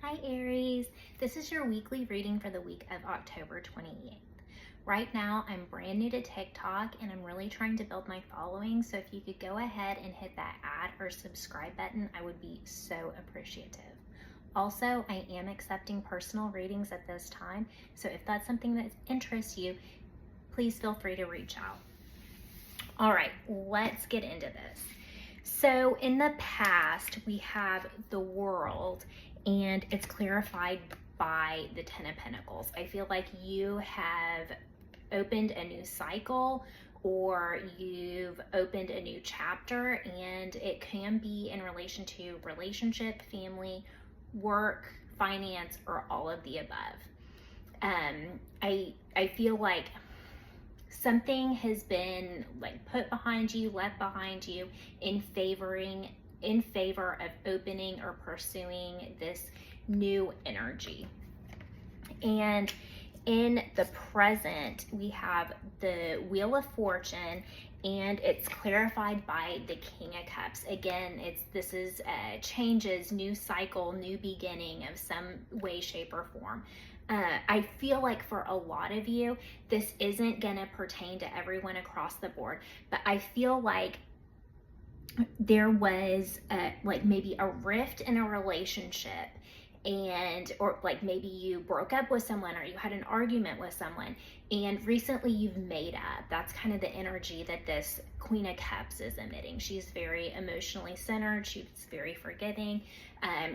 Hi Aries, this is your weekly reading for the week of October 28th. Right now I'm brand new to TikTok and I'm really trying to build my following, so if you could go ahead and hit that add or subscribe button, I would be so appreciative. Also, I am accepting personal readings at this time, so if that's something that interests you, please feel free to reach out. All right, let's get into this. So in the past, we have the World, and it's clarified by the Ten of Pentacles. I feel like you have opened a new cycle, or you've opened a new chapter, and it can be in relation to relationship, family, work, finance, or all of the above. I feel like something has been like put behind you, left behind you in favor of opening or pursuing this new energy. And in the present, we have the Wheel of Fortune, and it's clarified by the King of Cups. Again, this is changes, new cycle, new beginning of some way, shape, or form. I feel like for a lot of you, this isn't going to pertain to everyone across the board, but I feel like there was like maybe a rift in a relationship, or like maybe you broke up with someone or you had an argument with someone, and recently you've made up. That's kind of the energy that this Queen of Cups is emitting. She's very emotionally centered. She's very forgiving.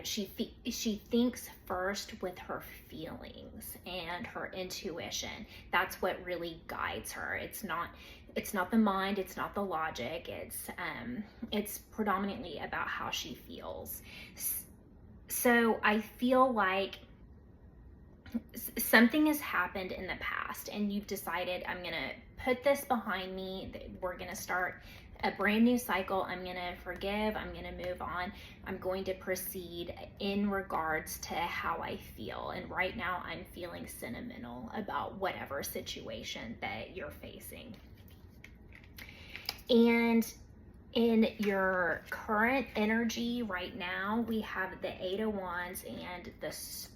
She thinks first with her feelings and her intuition. That's what really guides her. It's not the mind, it's not the logic. It's predominantly about how she feels. So I feel like something has happened in the past and you've decided, I'm going to put this behind me. We're going to start a brand new cycle. I'm going to forgive. I'm going to move on. I'm going to proceed in regards to how I feel. And right now I'm feeling sentimental about whatever situation that you're facing. And in your current energy right now, we have the Eight of Wands, and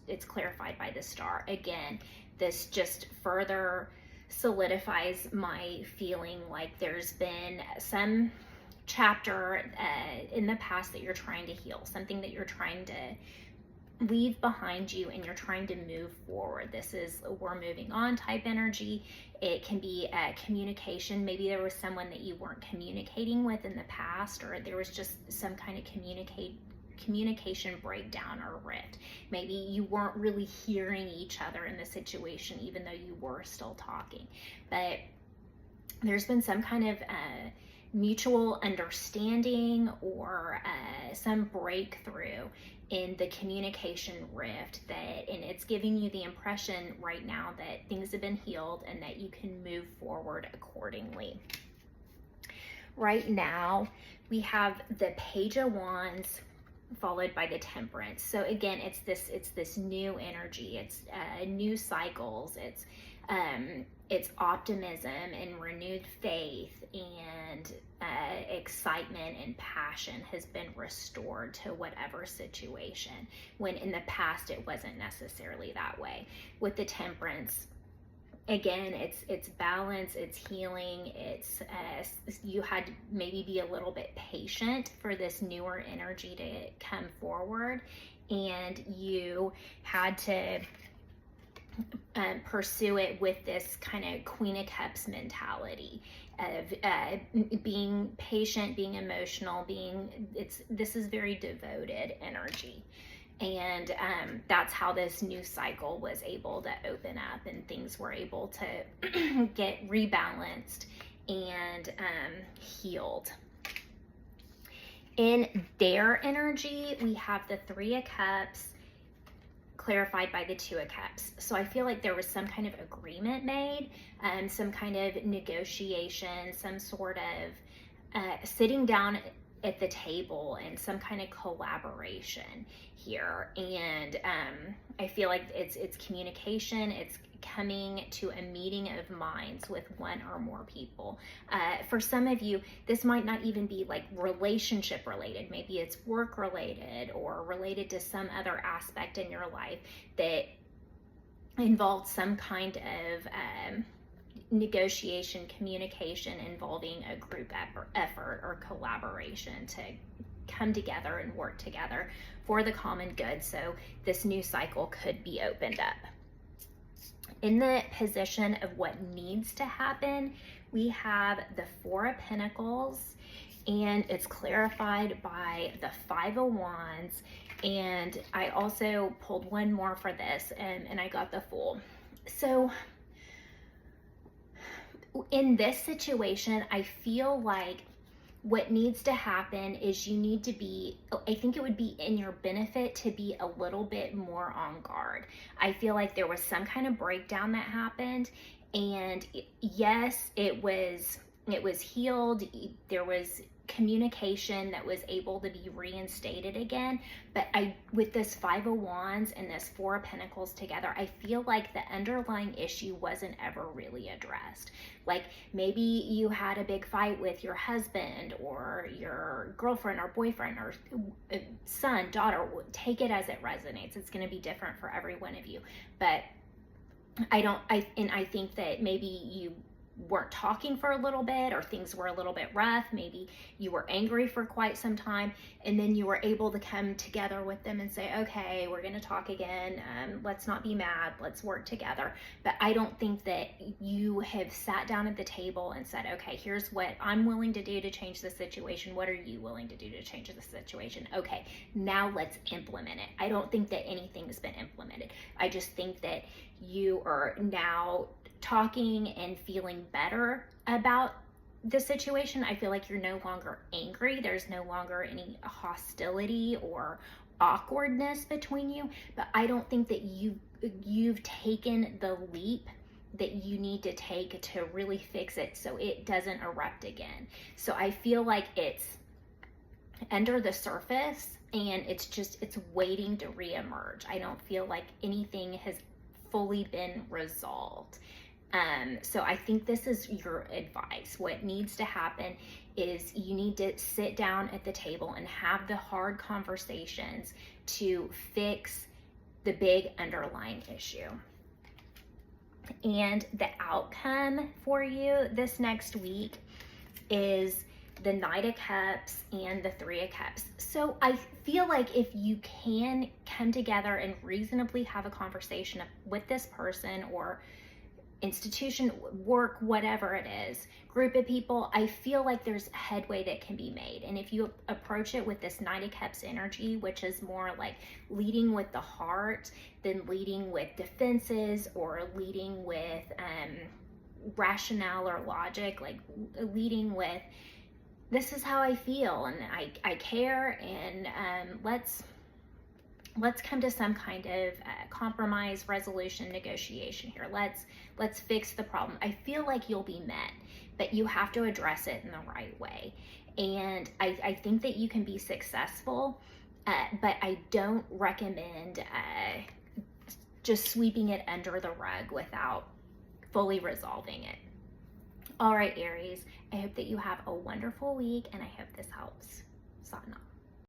it's clarified by the Star. Again, this just further solidifies my feeling like there's been some chapter in the past that you're trying to heal, something that you're trying to leave behind you, and you're trying to move forward. This is we're moving on type energy. It can be communication. Maybe there was someone that you weren't communicating with in the past, or there was just some kind of communication breakdown or rift. Maybe you weren't really hearing each other in the situation, even though you were still talking. But there's been some kind of mutual understanding, or some breakthrough in the communication rift, and it's giving you the impression right now that things have been healed and that you can move forward accordingly. Right now we have the Page of Wands followed by the Temperance. So again, it's this new energy. It's new cycles. It's optimism and renewed faith, and excitement and passion has been restored to whatever situation, when in the past it wasn't necessarily that way. With the Temperance, again, it's balance, it's healing, it's you had to maybe be a little bit patient for this newer energy to come forward, and you had to pursue it with this kind of Queen of Cups mentality of being patient, being emotional, this is very devoted energy. And that's how this new cycle was able to open up, and things were able to get rebalanced and healed. In their energy, we have the Three of Cups clarified by the Two of Cups. So I feel like there was some kind of agreement made, some kind of negotiation, some sort of sitting down at the table and some kind of collaboration here. And I feel like it's communication, it's coming to a meeting of minds with one or more people. For some of you, this might not even be like relationship related. Maybe it's work related or related to some other aspect in your life that involves some kind of negotiation, communication involving a group effort or collaboration to come together and work together for the common good. So this new cycle could be opened up. In the position of what needs to happen, we have the Four of Pentacles, and it's clarified by the Five of Wands. And I also pulled one more for this, and I got the Fool. So in this situation, I feel like what needs to happen is you need to be, I think it would be in your benefit to be a little bit more on guard. I feel like there was some kind of breakdown that happened, and yes, it was healed. There was communication that was able to be reinstated again. But with this Five of Wands and this Four of Pentacles together, I feel like the underlying issue wasn't ever really addressed. Like maybe you had a big fight with your husband or your girlfriend or boyfriend or son, daughter. Take it as it resonates. It's going to be different for every one of you. But I think that maybe you weren't talking for a little bit, or things were a little bit rough. Maybe you were angry for quite some time, and then you were able to come together with them and say, okay, we're going to talk again. Let's not be mad. Let's work together. But I don't think that you have sat down at the table and said, okay, here's what I'm willing to do to change the situation. What are you willing to do to change the situation? Okay, now let's implement it. I don't think that anything's been implemented. I just think that you are now talking and feeling better about the situation. I feel like you're no longer angry. There's no longer any hostility or awkwardness between you. But I don't think that you've taken the leap that you need to take to really fix it so it doesn't erupt again. So I feel like it's under the surface and it's waiting to reemerge. I don't feel like anything has fully been resolved. So I think this is your advice. What needs to happen is you need to sit down at the table and have the hard conversations to fix the big underlying issue. And the outcome for you this next week is the Knight of Cups and the Three of Cups. So I feel like if you can come together and reasonably have a conversation with this person or institution, work, whatever it is, group of people, I feel like there's headway that can be made. And if you approach it with this Knight of Cups energy, which is more like leading with the heart than leading with defenses or leading with rationale or logic, like leading with, this is how I feel and I care, and let's come to some kind of compromise, resolution, negotiation here. Let's fix the problem. I feel like you'll be met, but you have to address it in the right way. And I think that you can be successful, but I don't recommend just sweeping it under the rug without fully resolving it. All right, Aries, I hope that you have a wonderful week, and I hope this helps. Satnam.